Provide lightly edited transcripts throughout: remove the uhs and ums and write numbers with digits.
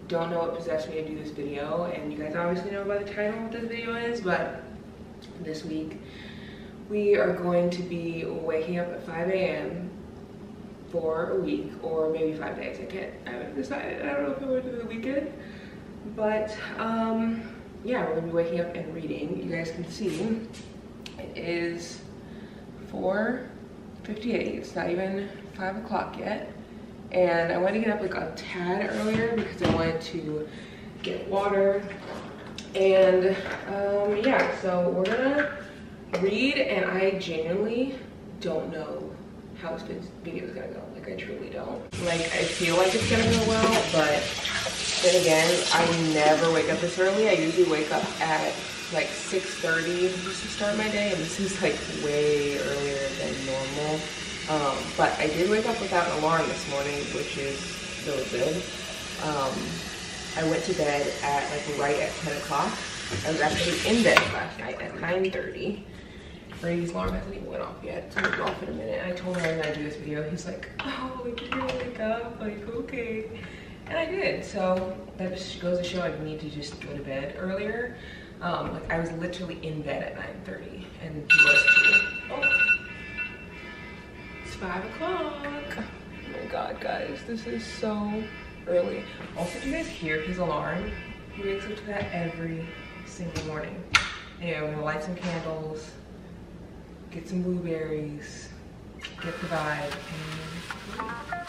don't know what possessed me to do this video, and you guys obviously know by the title what this video is, but this week we are going to be waking up at 5 a.m. for a week, or maybe 5 days. I haven't decided. I don't know if I'm going to do the weekend, but yeah, we're gonna be waking up and reading. You guys can see it is 4:58. It's not even 5 o'clock yet. And I wanted to get up like a tad earlier because I wanted to get water. And yeah, so we're gonna read, and I genuinely don't know how this video is gonna go. Like, I truly don't. Like, I feel like it's gonna go well, but then again, I never wake up this early. I usually wake up at like 6:30 just to start my day, and this is like way earlier than normal. But I did wake up without an alarm this morning, which is really good. I went to bed at like right at 10 o'clock. I was actually in bed last night at 9:30. Brady's alarm hasn't even went off yet. It's gonna go off in a minute. I told him I was gonna do this video. He's like, oh, like, you're gonna wake up, like, okay. And I did. So that just goes to show I need to just go to bed earlier. Like, I was literally in bed at 9:30, and he was too. Oh. 5 o'clock. Oh my god, guys, this is so early. Also, do you guys hear his alarm? He wakes up to that every single morning. Anyway, we're gonna light some candles, get some blueberries, get the vibe, and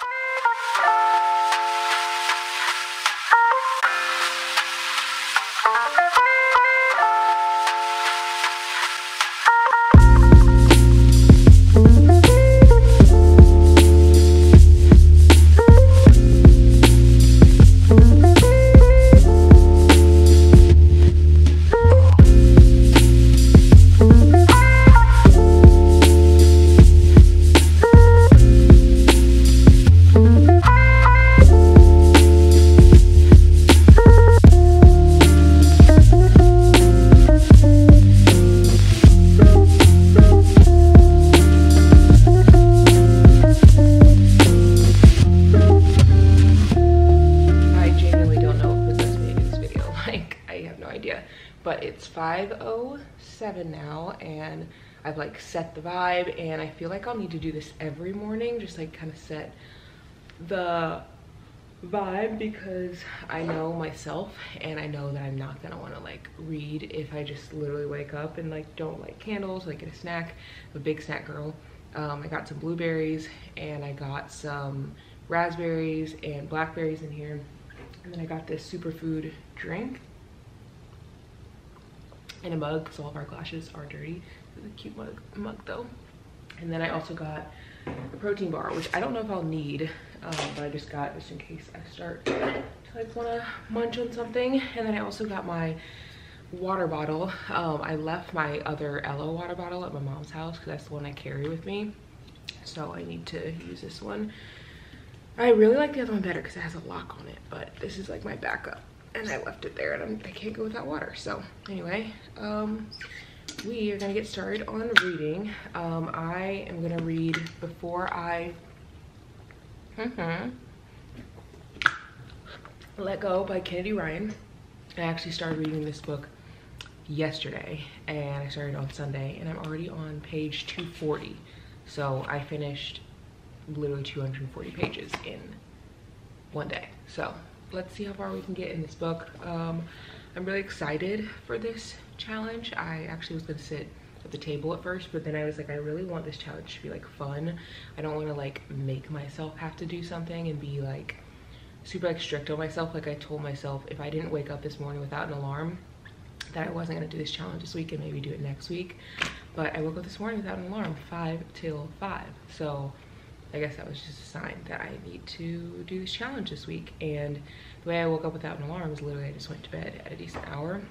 but it's 5:07 now, and I've like set the vibe, and I feel like I'll need to do this every morning, just like kind of set the vibe, because I know myself, and I know that I'm not gonna want to like read if I just literally wake up and like don't light candles, like get a snack. I'm a big snack girl. I got some blueberries, and I got some raspberries and blackberries in here, and then I got this superfood drink in a mug, because all of our glasses are dirty. It's a cute mug though. And then I also got a protein bar, which I don't know if I'll need, but I just got just in case I start to like want to munch on something. And then I also got my water bottle. I left my other Elo water bottle at my mom's house because that's the one I carry with me, so I need to use this one. I really like the other one better because it has a lock on it, but this is like my backup, and I left it there, and I can't go without water. So anyway, we are gonna get started on reading. I am gonna read before I Let Go by Kennedy Ryan. I actually started reading this book yesterday, and I started on Sunday, and I'm already on page 240. So I finished literally 240 pages in one day. So let's see how far we can get in this book. I'm really excited for this challenge. I actually was gonna sit at the table at first, but then I was like, I really want this challenge to be like fun. I don't want to like make myself have to do something and be like super like strict on myself. Like, I told myself if I didn't wake up this morning without an alarm, that I wasn't gonna do this challenge this week and maybe do it next week. But I woke up this morning without an alarm, 5 till 5. So I guess that was just a sign that I need to do this challenge this week. And the way I woke up without an alarm is literally I just went to bed at a decent hour.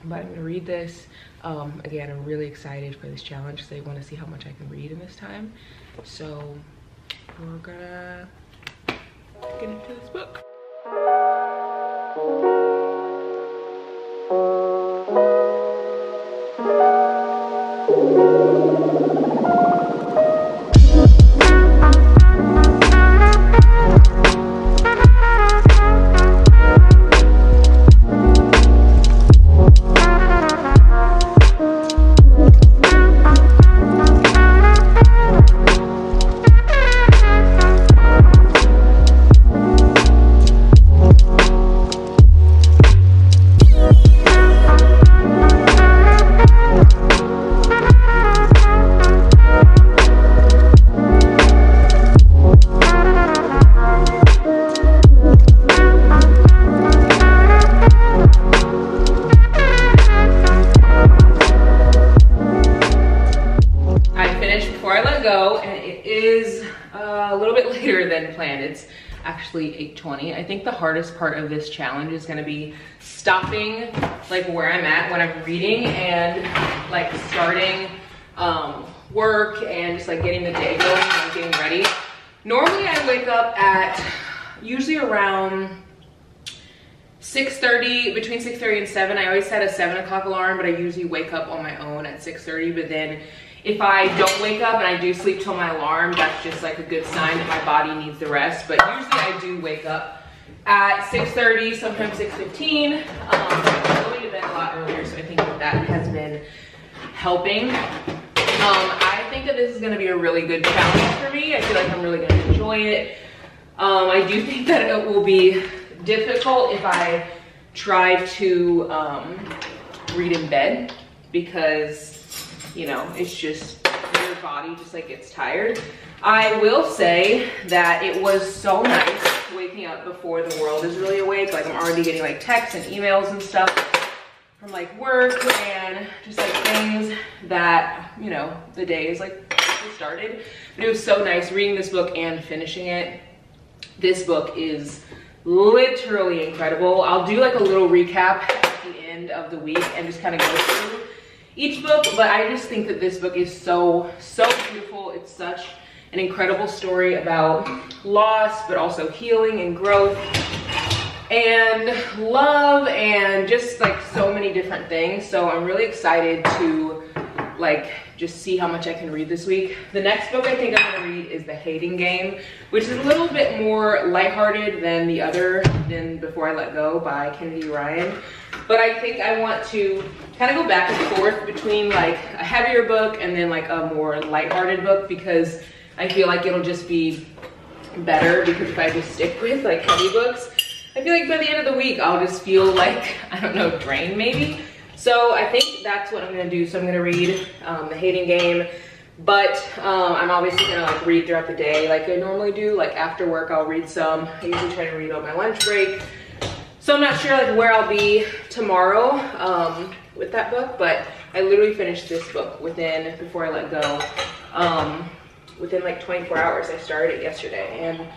But I'm gonna read this. Again, I'm really excited for this challenge because I want to see how much I can read in this time. So we're gonna get into this book. than planned. It's actually 8:20. I think the hardest part of this challenge is gonna be stopping like where I'm at when I'm reading and like starting work and just like getting the day going and getting ready. Normally I wake up at usually around 6:30, between 6:30 and 7. I always set a 7 o'clock alarm, but I usually wake up on my own at 6:30. But then if I don't wake up and I do sleep till my alarm, that's just like a good sign that my body needs the rest. But usually I do wake up at 6:30, sometimes 6:15. I'm going to bed a lot earlier, so I think that has been helping. I think that this is going to be a really good challenge for me. I feel like I'm really going to enjoy it. I do think that it will be difficult if I try to read in bed, because you know, it's just your body just like gets tired. I will say that it was so nice waking up before the world is really awake. Like I'm already getting like texts and emails and stuff from like work and just like things that, you know, the day is like started. But it was so nice reading this book and finishing it. This book is literally incredible. I'll do like a little recap at the end of the week and just kind of go through each book, but I just think that this book is so beautiful. It's such an incredible story about loss, but also healing and growth and love and just like so many different things. So I'm really excited to like just see how much I can read this week. The next book I think I'm gonna read is The Hating Game, which is a little bit more lighthearted than the other, than Before I Let Go by Kennedy Ryan. But I think I want to kind of go back and forth between like a heavier book and then like a more lighthearted book, because I feel like it'll just be better, because if I just stick with like heavy books, I feel like by the end of the week, I'll just feel like, I don't know, drained maybe. So I think that's what I'm gonna do. So I'm gonna read The Hating Game, but I'm obviously gonna like read throughout the day like I normally do. Like after work, I'll read some. I usually try to read on my lunch break. So I'm not sure like where I'll be tomorrow with that book, but I literally finished this book within, Before I Let Go, within like 24 hours. I started it yesterday, and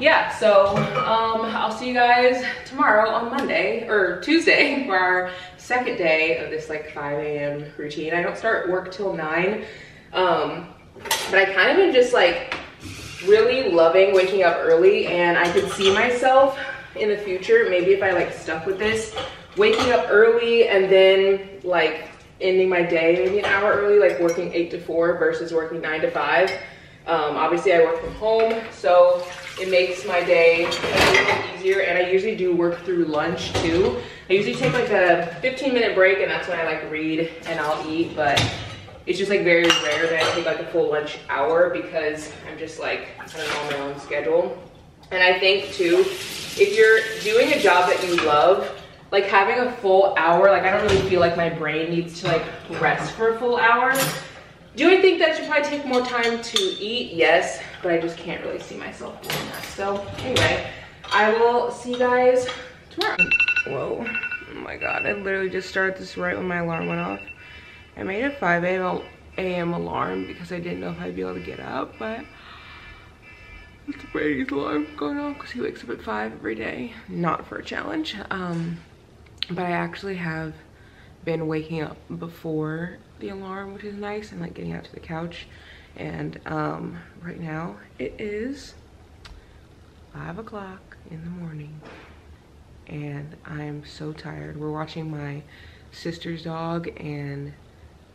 yeah, so I'll see you guys tomorrow on Monday or Tuesday for our second day of this like 5 a.m. routine. I don't start work till 9, but I kind of been just like really loving waking up early, and I could see myself in the future, maybe if I like stuck with this, waking up early and then like ending my day maybe an hour early, like working 8 to 4 versus working 9 to 5. Obviously I work from home, so it makes my day a little easier, and I usually do work through lunch too. I usually take like a 15-minute break, and that's when I like read and I'll eat, but it's just like very rare that I take like a full lunch hour, because I'm just like, I don't know, on my own schedule. And I think too, if you're doing a job that you love, like having a full hour, like I don't really feel like my brain needs to like rest for a full hour. Do I think that should probably take more time to eat? Yes, but I just can't really see myself doing that. So anyway, I will see you guys tomorrow. Whoa, oh my God, I literally just started this right when my alarm went off. I made a 5 a.m. alarm because I didn't know if I'd be able to get up, but it's Brady's alarm going off because he wakes up at 5 every day. Not for a challenge. But I actually have been waking up before the alarm, which is nice, and like getting out to the couch. And right now it is 5 o'clock in the morning, and I'm so tired. We're watching my sister's dog, and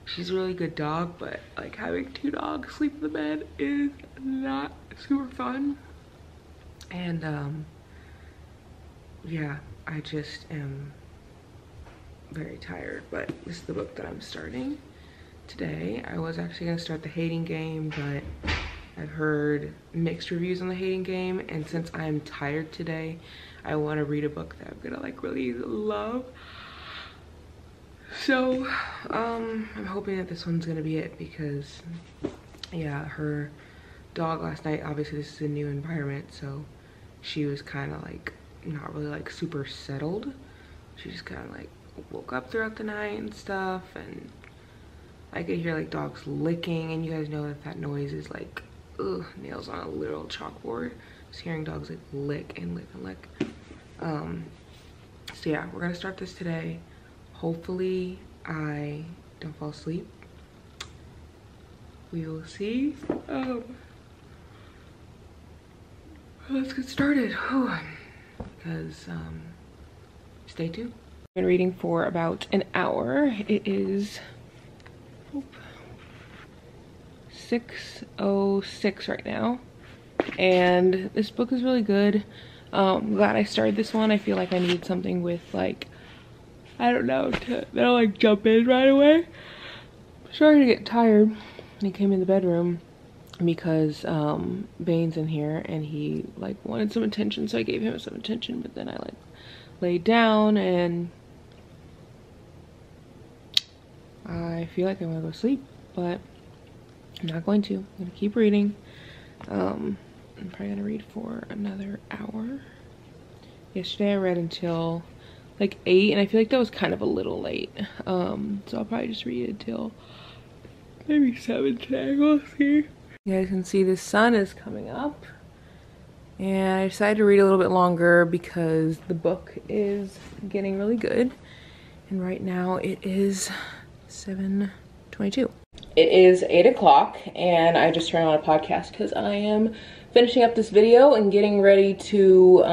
she's a really good dog, but like having 2 dogs sleep in the bed is not super fun. And yeah, I just am very tired, but this is the book that I'm starting today. I was actually gonna start The Hating Game, but I've heard mixed reviews on The Hating Game, and since I'm tired today, I want to read a book that I'm gonna like really love. So I'm hoping that this one's gonna be it, because yeah, her dog last night, obviously this is a new environment, so she was kind of like not really like super settled. She just kind of like woke up throughout the night and stuff, and I could hear like dogs licking, and you guys know that that noise is like, ugh, nails on a literal chalkboard. was hearing dogs like lick and lick and lick. So yeah, we're gonna start this today. Hopefully I don't fall asleep. We will see. Let's get started. Because stay tuned. I've been reading for about an hour. It is 6:06 right now, and this book is really good. I'm glad I started this one. I feel like I needed something with like, I don't know, to that'll like jump in right away. I'm starting to get tired. He came in the bedroom because Bane's in here and he like wanted some attention, so I gave him some attention, but then I like laid down and I feel like I want to go to sleep, but I'm not going to. I'm gonna keep reading. I'm probably gonna read for another hour. Yesterday I read until like 8 and I feel like that was kind of a little late. So I'll probably just read it till maybe 7 today. We'll see. You guys can see the sun is coming up, and I decided to read a little bit longer because the book is getting really good. And right now it is 7:22. It is 8 o'clock and I just turned on a podcast because I am finishing up this video and getting ready to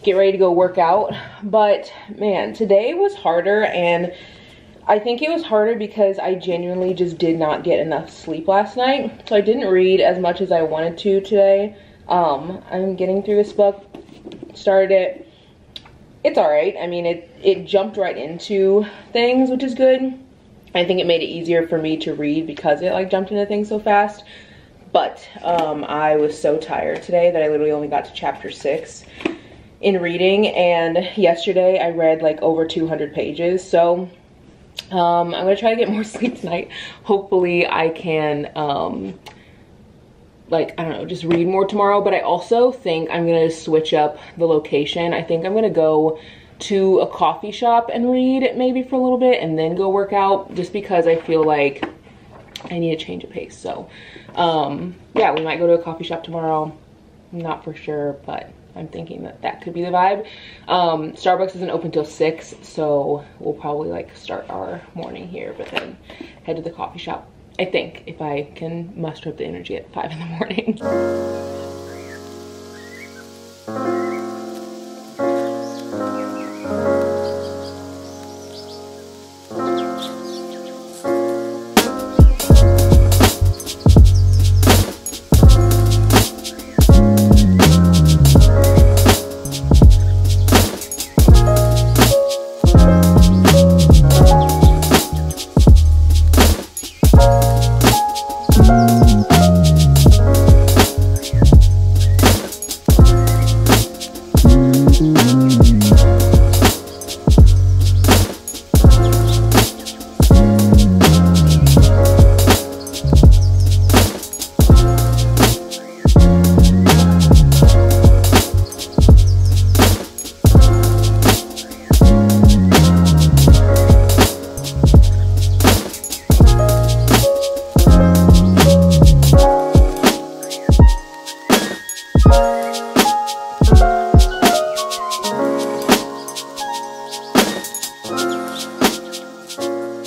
go work out. But man, today was harder, and I think it was harder because I genuinely just did not get enough sleep last night. So I didn't read as much as I wanted to today. I'm getting through this book, started it. It's all right. I mean, it jumped right into things, which is good. I think it made it easier for me to read because it like jumped into things so fast. But I was so tired today that I literally only got to chapter 6 in reading, and yesterday I read like over 200 pages. So I'm gonna try to get more sleep tonight. Hopefully I can like, I don't know, just read more tomorrow. But I also think I'm gonna switch up the location. I think I'm gonna go to a coffee shop and read maybe for a little bit and then go work out, just because I feel like I need a change of pace. So yeah, we might go to a coffee shop tomorrow. I'm not for sure, but I'm thinking that that could be the vibe. Starbucks isn't open till 6, so we'll probably like start our morning here, but then head to the coffee shop, I think, if I can muster up the energy at 5 in the morning.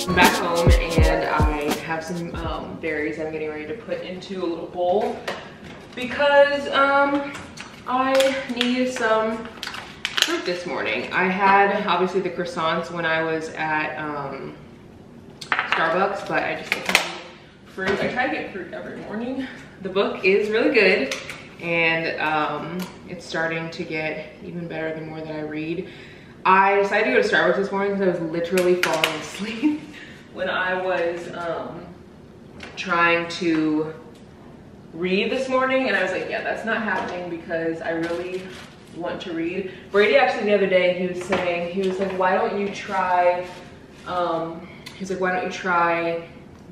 I'm back home and I have some berries I'm getting ready to put into a little bowl because I needed some fruit this morning. I had obviously the croissants when I was at Starbucks, but I just like fruit. I try to get fruit every morning. The book is really good, and it's starting to get even better the more that I read. I decided to go to Starbucks this morning because I was literally falling asleep when I was trying to read this morning, and I was like, yeah, that's not happening because I really want to read. Brady actually the other day, he was like, why don't you try,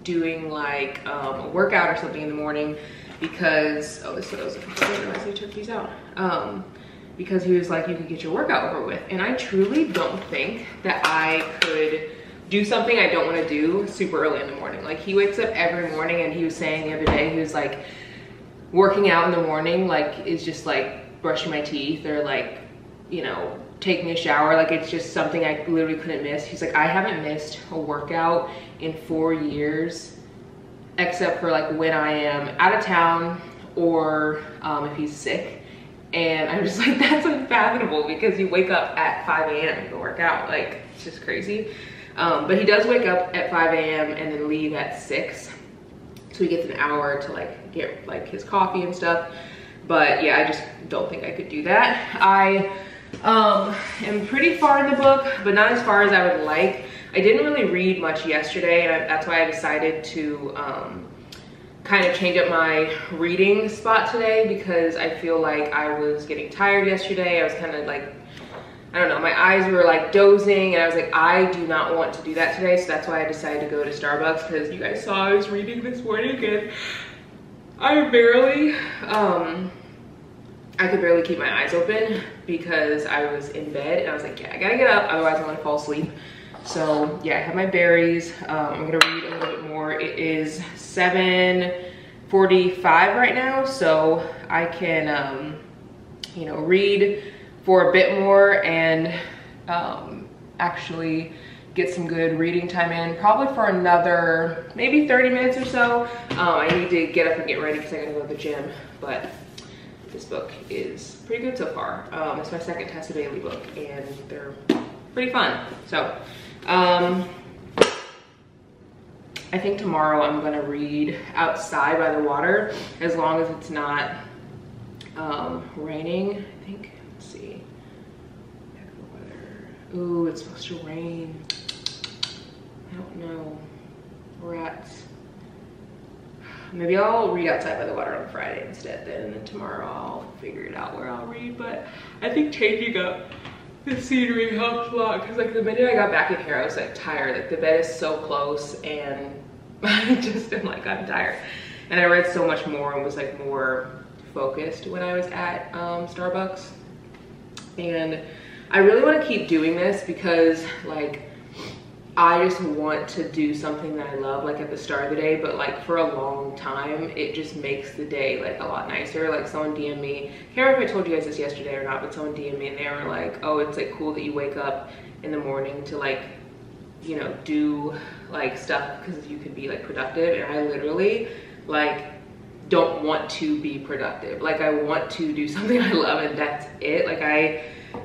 doing like a workout or something in the morning, because, oh, this is what I was looking for, otherwise I took these out. Because he was like, you could get your workout over with. And I truly don't think that I could do something I don't want to do super early in the morning. Like, he wakes up every morning, and he was saying the other day, he was like, working out in the morning, like, is just like brushing my teeth or like, you know, taking a shower. Like, it's just something I literally couldn't miss. He's like, I haven't missed a workout in 4 years, except for like when I am out of town or if he's sick. And I'm just like, that's unfathomable, because you wake up at 5 a.m. to work out. Like, it's just crazy. But he does wake up at 5 a.m. and then leave at 6. So he gets an hour to like get like his coffee and stuff. But yeah, I just don't think I could do that. I am pretty far in the book, but not as far as I would like. I didn't really read much yesterday, and that's why I decided to kind of change up my reading spot today, because I feel like I was getting tired yesterday. I was kind of like, I don't know, my eyes were like dozing, and I was like, I do not want to do that today. So that's why I decided to go to Starbucks, because you guys saw I was reading this morning and I barely, I could barely keep my eyes open because I was in bed, and I was like, yeah, I gotta get up, otherwise I'm gonna fall asleep. So yeah, I have my berries. I'm gonna read a little bit more. It is 7:45 right now, so I can, you know, read for a bit more and actually get some good reading time in, probably for another maybe 30 minutes or so. I need to get up and get ready because I gotta go to the gym, but this book is pretty good so far. It's my second Tessa Bailey book, and they're pretty fun. So I think tomorrow I'm gonna read outside by the water, as long as it's not raining. I think, let's see, ooh, it's supposed to rain. I don't know, rats. Maybe I'll read outside by the water on Friday instead then, and then tomorrow I'll figure it out where I'll read. But I think changing up the scenery helped a lot, because like the minute I got back in here, I was like tired. Like, the bed is so close, and I just am like, I'm tired. And I read so much more and was like more focused when I was at Starbucks. And I really want to keep doing this, because like, I just want to do something that I love, like at the start of the day, but like for a long time, it just makes the day like a lot nicer. Like, someone DM'd me, I can't remember if I told you guys this yesterday or not, but someone DM'd me and they were like, oh, it's like cool that you wake up in the morning to like, you know, do like stuff because you can be like productive. And I literally like don't want to be productive. Like, I want to do something I love, and that's it. Like,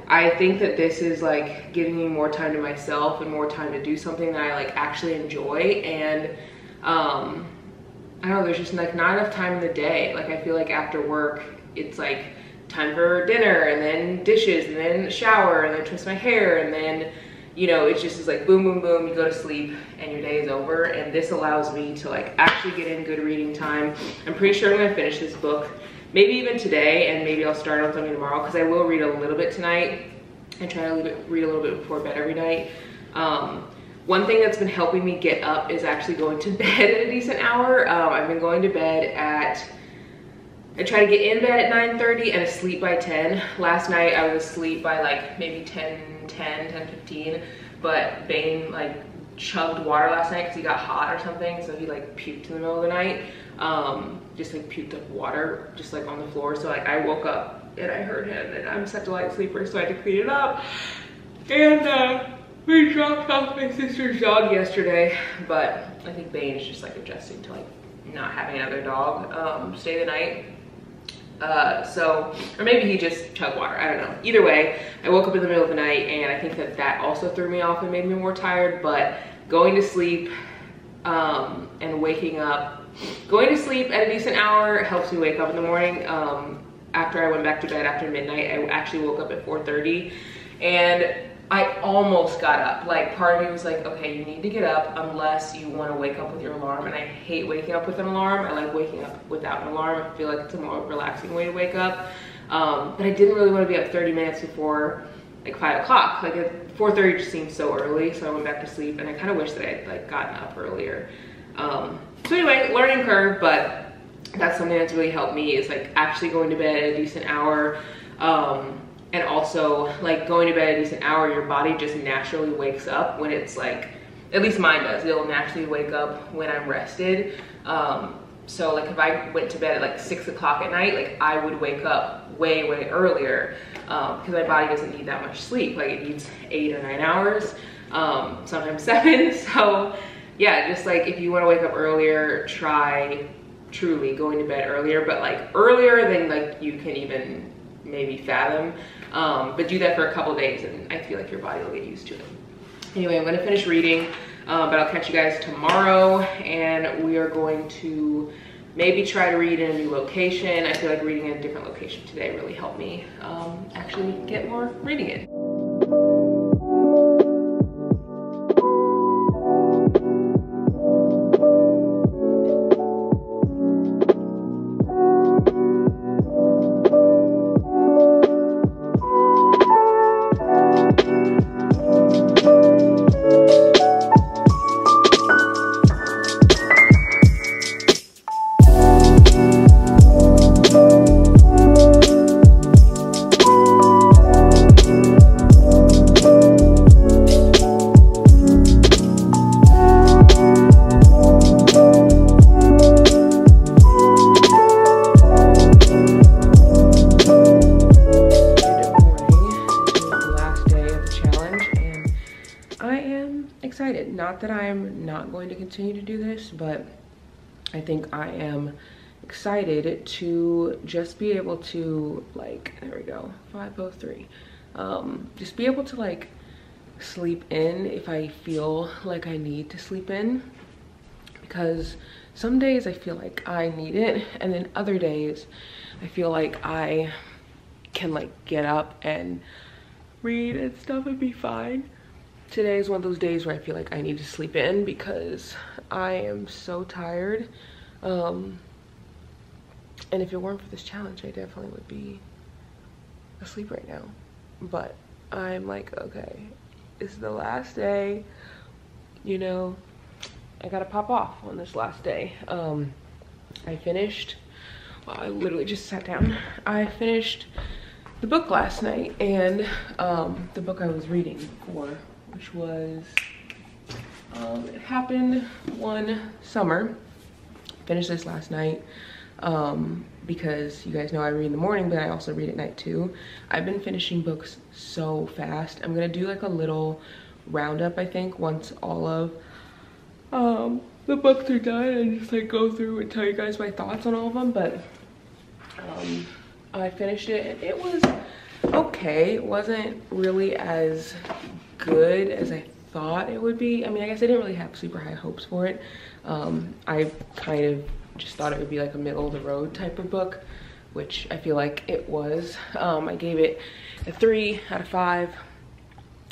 I think that this is like giving me more time to myself and more time to do something that I like actually enjoy. And I don't know, there's just like not enough time in the day. Like, I feel like after work, it's like time for dinner, and then dishes, and then shower, and then twist my hair, and then, you know, it's just like boom, boom, boom, you go to sleep and your day is over. And this allows me to like actually get in good reading time. I'm pretty sure I'm gonna finish this book maybe even today, and maybe I'll start on something tomorrow, because I will read a little bit tonight and try to read a little bit before bed every night. One thing that's been helping me get up is actually going to bed at a decent hour. I've been going to bed at, I try to get in bed at 9:30 and asleep by 10. Last night I was asleep by like maybe 10:15, but Bane like chugged water last night because he got hot or something, so he like puked in the middle of the night. Just like puked up water just like on the floor. So like I woke up and I heard him, and I'm such a light sleeper, so I had to clean it up. And we dropped off my sister's dog yesterday, but I think Bane's just like adjusting to like not having another dog stay the night. So, or maybe he just chugged water, I don't know. Either way, I woke up in the middle of the night, and I think that that also threw me off and made me more tired. But going to sleep and waking up, going to sleep at a decent hour helps me wake up in the morning. After I went back to bed after midnight, I actually woke up at 4:30, and I almost got up. Like, part of me was like, okay, you need to get up unless you want to wake up with your alarm. And I hate waking up with an alarm. I like waking up without an alarm. I feel like it's a more relaxing way to wake up. But I didn't really want to be up 30 minutes before like 5 o'clock. Like, at 4:30 just seemed so early, so I went back to sleep, and I kind of wish that I had like gotten up earlier. So anyway, learning curve, but that's something that's really helped me, is like actually going to bed at a decent hour. And also, like, going to bed at a decent hour, your body just naturally wakes up when it's like, at least mine does, it'll naturally wake up when I'm rested. So like if I went to bed at like 6 o'clock at night, like I would wake up way earlier, because my body doesn't need that much sleep. Like it needs 8 or 9 hours, sometimes 7. So yeah, just like if you want to wake up earlier, try truly going to bed earlier, but like earlier than like you can even maybe fathom. But do that for a couple days and I feel like your body will get used to it. Anyway, I'm gonna finish reading, but I'll catch you guys tomorrow, and we are going to maybe try to read in a new location. I feel like reading in a different location today really helped me actually get more reading in. Not that I'm not going to continue to do this, but I think I am excited to just be able to, like, there we go, 5:03, just be able to like sleep in if I feel like I need to sleep in, because some days I feel like I need it, and then other days I feel like I can like get up and read and stuff and be fine. Today is one of those days where I feel like I need to sleep in because I am so tired. And if it weren't for this challenge, I definitely would be asleep right now. But I'm like, okay, this is the last day, you know, I gotta pop off on this last day. I finished, well, I literally just sat down. I finished the book last night, and the book I was reading for, which was, it happened one summer. Finished this last night because you guys know I read in the morning, but I also read at night too. I've been finishing books so fast. I'm gonna do like a little roundup, I think, once all of the books are done, and just like go through and tell you guys my thoughts on all of them. But I finished it and it was okay. It wasn't really as good as I thought it would be. I mean, I guess I didn't really have super high hopes for it. I kind of just thought it would be like a middle of the road type of book, which I feel like it was. I gave it a 3 out of 5.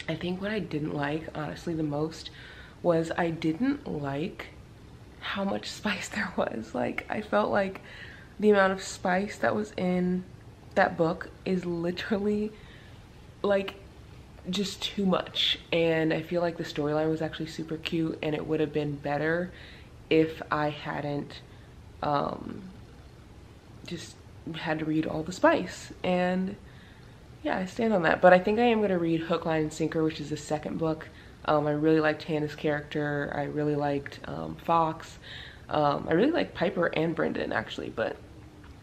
I think what I didn't like, honestly, the most was I didn't like how much spice there was. Like, I felt like the amount of spice that was in that book is literally like just too much, and I feel like the storyline was actually super cute, and it would have been better if I hadn't just had to read all the spice. And yeah, I stand on that. But I think I am going to read Hook, Line, and Sinker, which is the second book. I really liked Hannah's character. I really liked Fox. I really liked Piper and Brendan, actually, but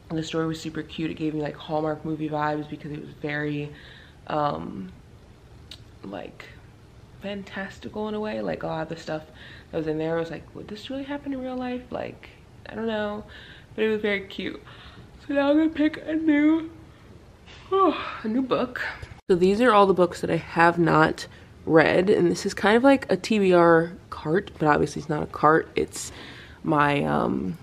the story was super cute. It gave me like Hallmark movie vibes because it was very like fantastical in a way. Like a lot of the stuff that was in there, I was like, would this really happen in real life? Like, I don't know, but it was very cute. So now I'm gonna pick a new book. So these are all the books that I have not read, and this is kind of like a TBR cart, but obviously it's not a cart, it's my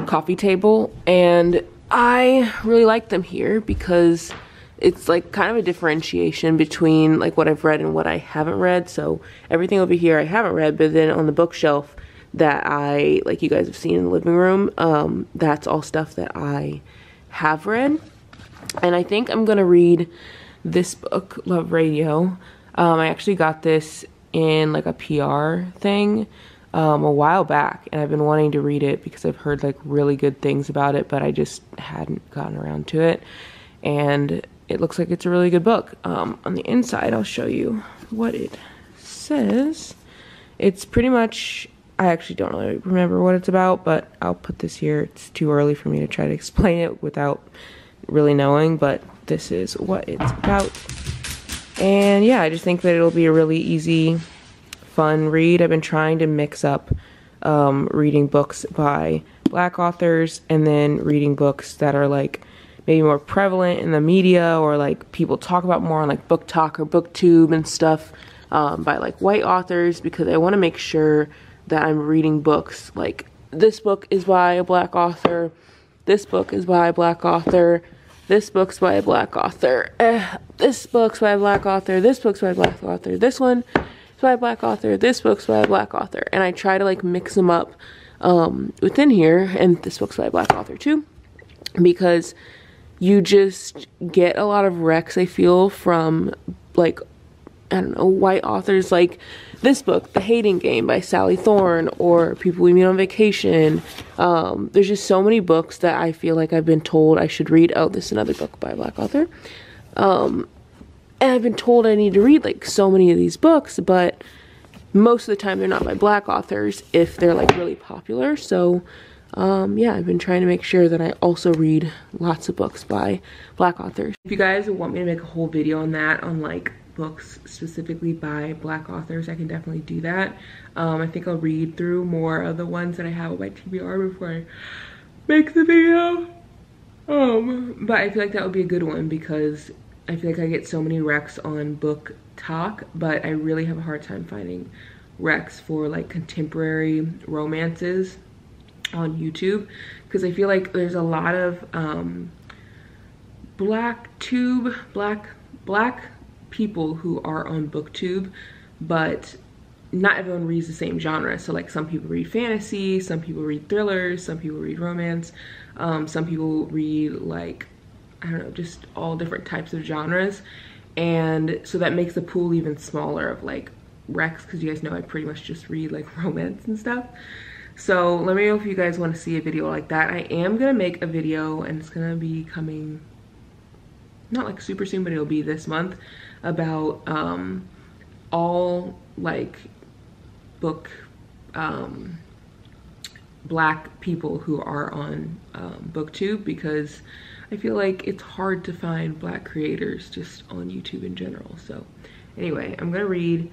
coffee table, and I really like them here because it's like kind of a differentiation between like what I've read and what I haven't read. So everything over here I haven't read, but then on the bookshelf that I, like you guys have seen in the living room, that's all stuff that I have read. And I think I'm gonna read this book, Love Radio. I actually got this in like a PR thing a while back, and I've been wanting to read it because I've heard like really good things about it, but I just hadn't gotten around to it. And it looks like it's a really good book. On the inside, I'll show you what it says. It's pretty much I actually don't really remember what it's about, but I'll put this here. It's too early for me to try to explain it without really knowing, but this is what it's about. And yeah, I just think that it'll be a really easy, fun read. I've been trying to mix up reading books by Black authors and then reading books that are like maybe more prevalent in the media, or like people talk about more on like Book Talk or BookTube and stuff, by like white authors, because I want to make sure that I'm reading books like this book is by a Black author, this book is by a Black author, this book's by a Black author, this book's by a Black author, this book's by a Black author, this one is by a Black author, this book's by a Black author, and I try to like mix them up within here, and this book's by a Black author too, because you just get a lot of recs, I feel, from like, I don't know, white authors, like this book, The Hating Game by Sally Thorne, or People We Meet on Vacation. There's just so many books that I feel like I've been told I should read. Oh, this is another book by a Black author. And I've been told I need to read like so many of these books, but most of the time they're not by Black authors if they're like really popular. So yeah, I've been trying to make sure that I also read lots of books by Black authors. If you guys want me to make a whole video on that, on like books specifically by Black authors, I can definitely do that. I think I'll read through more of the ones that I have on my TBR before I make the video. But I feel like that would be a good one, because I feel like I get so many recs on Book Talk, but I really have a hard time finding recs for like contemporary romances on YouTube, because I feel like there's a lot of black people who are on BookTube, but not everyone reads the same genre. So like some people read fantasy, some people read thrillers, some people read romance, some people read like, I don't know, just all different types of genres. And so that makes the pool even smaller of like recs, because you guys know I pretty much just read like romance and stuff. So let me know if you guys want to see a video like that. I am gonna make a video, and it's gonna be coming not like super soon, but it'll be this month, about all like book Black people who are on BookTube, because I feel like it's hard to find Black creators just on YouTube in general. So anyway, I'm gonna read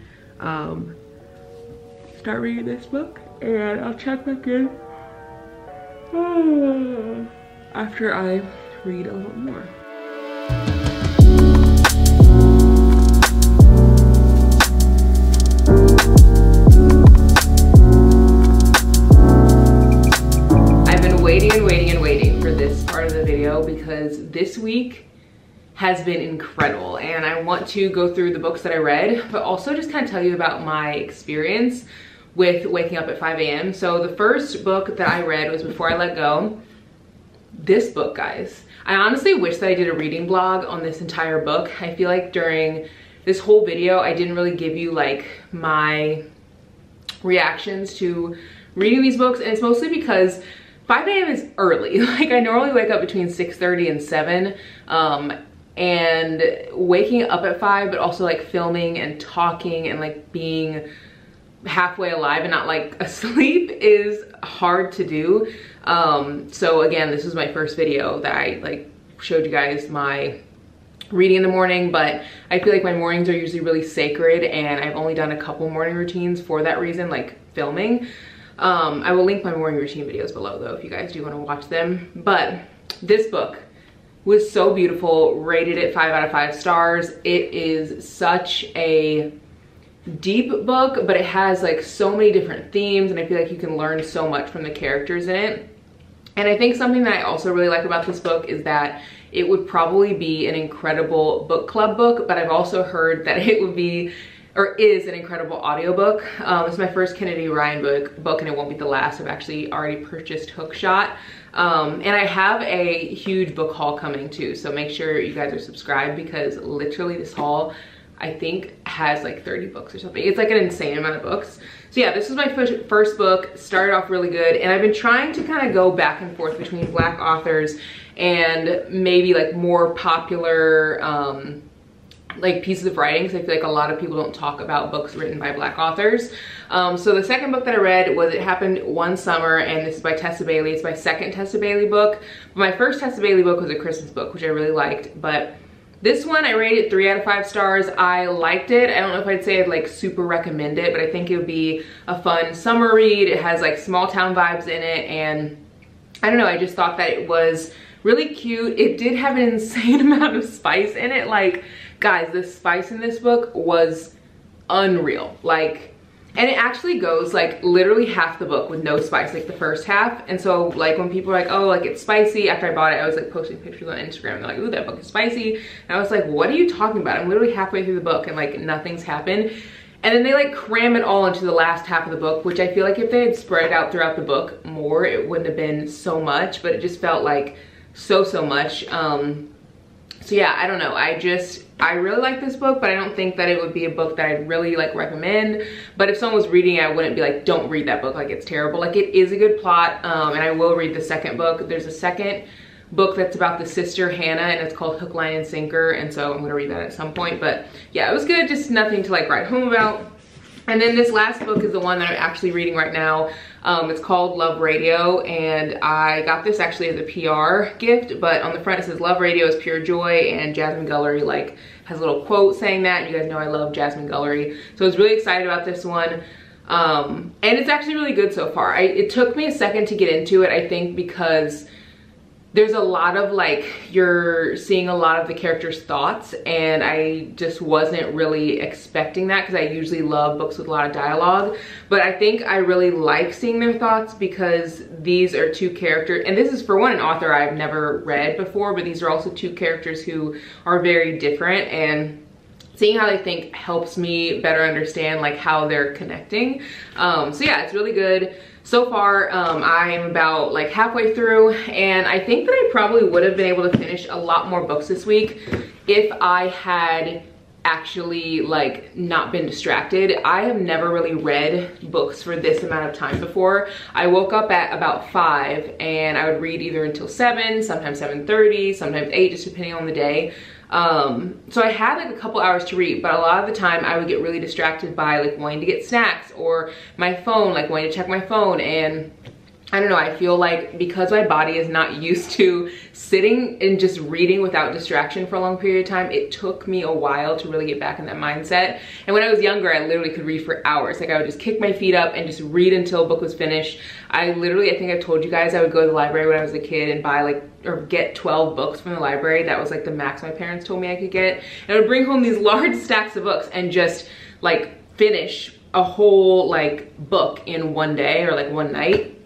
start reading this book, and I'll check back in after I read a little more. I've been waiting and waiting and waiting for this part of the video, because this week has been incredible, and I want to go through the books that I read, but also just kind of tell you about my experience with waking up at 5 a.m. So the first book that I read was Before I Let Go. This book, guys, I honestly wish that I did a reading blog on this entire book. I feel like during this whole video, I didn't really give you like my reactions to reading these books, and it's mostly because 5 a.m. is early. Like I normally wake up between 6:30 and 7, and waking up at 5, but also like filming and talking and like being halfway alive and not like asleep is hard to do. So again, this was my first video that I like showed you guys my reading in the morning, but I feel like my mornings are usually really sacred, and I've only done a couple morning routines for that reason, like filming. I will link my morning routine videos below though if you guys do want to watch them. But this book was so beautiful, rated it 5 out of 5 stars. It is such a deep book, but it has like so many different themes, and I feel like you can learn so much from the characters in it. And I think something that I also really like about this book is that it would probably be an incredible book club book, but I've also heard that it would be, or is, an incredible audiobook. It's my first Kennedy Ryan book, and it won't be the last. I've actually already purchased Hookshot. And I have a huge book haul coming too, so make sure you guys are subscribed, because literally this haul I think has like 30 books or something. It's like an insane amount of books. So yeah, this was my first book, started off really good, and I've been trying to kind of go back and forth between Black authors and maybe like more popular like pieces of writing, because I feel like a lot of people don't talk about books written by Black authors. So the second book that I read was It Happened One Summer, and this is by Tessa Bailey. It's my second Tessa Bailey book. My first Tessa Bailey book was a Christmas book, which I really liked, but this one I rated 3 out of 5 stars. I liked it. I don't know if I'd say I'd like super recommend it, but I think it would be a fun summer read. It has like small town vibes in it, and I don't know, I just thought that it was really cute. It did have an insane amount of spice in it. Like, guys, the spice in this book was unreal. Like, and it actually goes like literally half the book with no spice, like the first half. And so like when people are like, oh, like it's spicy, after I bought it, I was like posting pictures on Instagram and they're like, ooh, that book is spicy. And I was like, what are you talking about? I'm literally halfway through the book and like nothing's happened. And then they like cram it all into the last half of the book, which I feel like if they had spread it out throughout the book more, it wouldn't have been so much, but it just felt like so much. So yeah, I don't know. I really like this book, but I don't think that it would be a book that I'd really like recommend. But if someone was reading it, I wouldn't be like, don't read that book, like it's terrible. Like, it is a good plot, and I will read the second book. There's a second book that's about the sister Hannah, and it's called Hook, Line, and Sinker, and so I'm gonna read that at some point. But yeah, it was good, just nothing to like write home about. And then this last book is the one that I'm actually reading right now. It's called Love Radio, and I got this actually as a PR gift, but on the front it says Love Radio is pure joy, and Jasmine Guillory like has a little quote saying that, and you guys know I love Jasmine Guillory. So I was really excited about this one. And it's actually really good so far. It took me a second to get into it, I think, because there's a lot of like, you're seeing a lot of the characters' thoughts, and I just wasn't really expecting that because I usually love books with a lot of dialogue. But I think I really like seeing their thoughts because these are two characters, and this is for one an author I've never read before, but these are also two characters who are very different, and seeing how they think helps me better understand like how they're connecting. So yeah, it's really good. So far, I am about like halfway through, and I think that I probably would have been able to finish a lot more books this week if I had actually like not been distracted. I have never really read books for this amount of time before. I woke up at about 5 and I would read either until 7, sometimes 7:30, sometimes 8, just depending on the day. So I had like a couple hours to read, but a lot of the time I would get really distracted by like wanting to get snacks or my phone, like wanting to check my phone. And I don't know, I feel like because my body is not used to sitting and just reading without distraction for a long period of time, it took me a while to really get back in that mindset. And when I was younger, I literally could read for hours. Like I would just kick my feet up and just read until a book was finished. I think I've told you guys, I would go to the library when I was a kid and buy like, or get 12 books from the library. That was like the max my parents told me I could get. And I would bring home these large stacks of books and just like finish a whole like book in one day or like one night.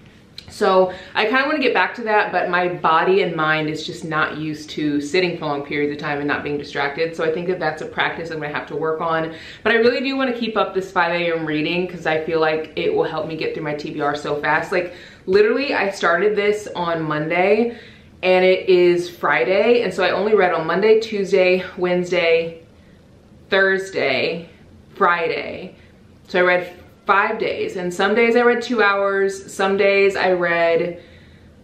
So I kind of want to get back to that, but my body and mind is just not used to sitting for long periods of time and not being distracted. So I think that that's a practice I'm gonna have to work on. But I really do want to keep up this 5 a.m. reading because I feel like it will help me get through my TBR so fast. Like literally I started this on Monday and it is Friday. And so I only read on Monday, Tuesday, Wednesday, Thursday, Friday. So I read 5 days, and some days I read 2 hours, some days I read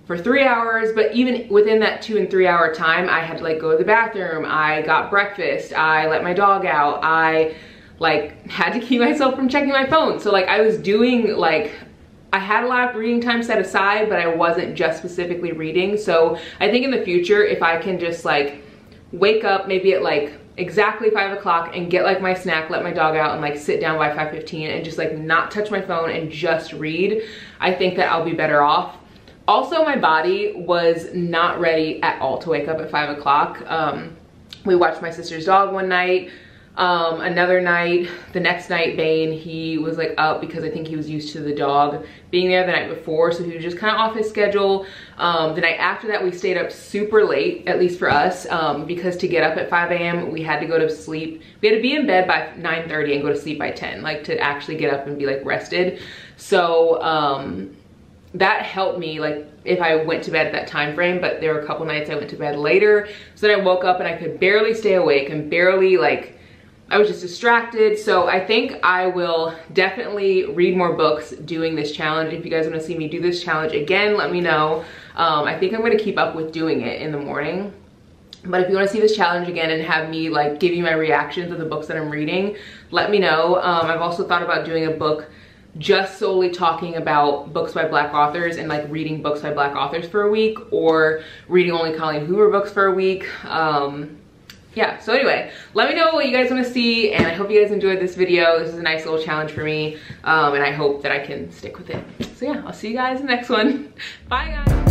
for 3 hours, but even within that 2 and 3 hour time, I had to like go to the bathroom, I got breakfast, I let my dog out, I like had to keep myself from checking my phone. So like I was doing like, I had a lot of reading time set aside, but I wasn't just specifically reading. So I think in the future, if I can just like wake up maybe at like exactly 5 o'clock and get like my snack, let my dog out, and like sit down by 5:15 and just like not touch my phone and just read, I think that I'll be better off. Also, my body was not ready at all to wake up at 5 o'clock. We watched my sister's dog one night. Another night, the next night, Bane, he was like up because I think he was used to the dog being there the night before, so he was just kind of off his schedule. The night after that, we stayed up super late, at least for us, because to get up at 5 a.m. we had to go to sleep. We had to be in bed by 9:30 and go to sleep by 10, like to actually get up and be like rested. So that helped me like if I went to bed at that time frame, but there were a couple nights I went to bed later, so then I woke up and I could barely stay awake and barely like, I was just distracted. So I think I will definitely read more books doing this challenge. If you guys want to see me do this challenge again, let me know. I think I'm going to keep up with doing it in the morning. But if you want to see this challenge again and have me like give you my reactions of the books that I'm reading, let me know. I've also thought about doing a book just solely talking about books by Black authors and like reading books by Black authors for a week, or reading only Colleen Hoover books for a week. Yeah, so anyway, let me know what you guys want to see, and I hope you guys enjoyed this video. This is a nice little challenge for me, and I hope that I can stick with it. So yeah, I'll see you guys in the next one. Bye guys.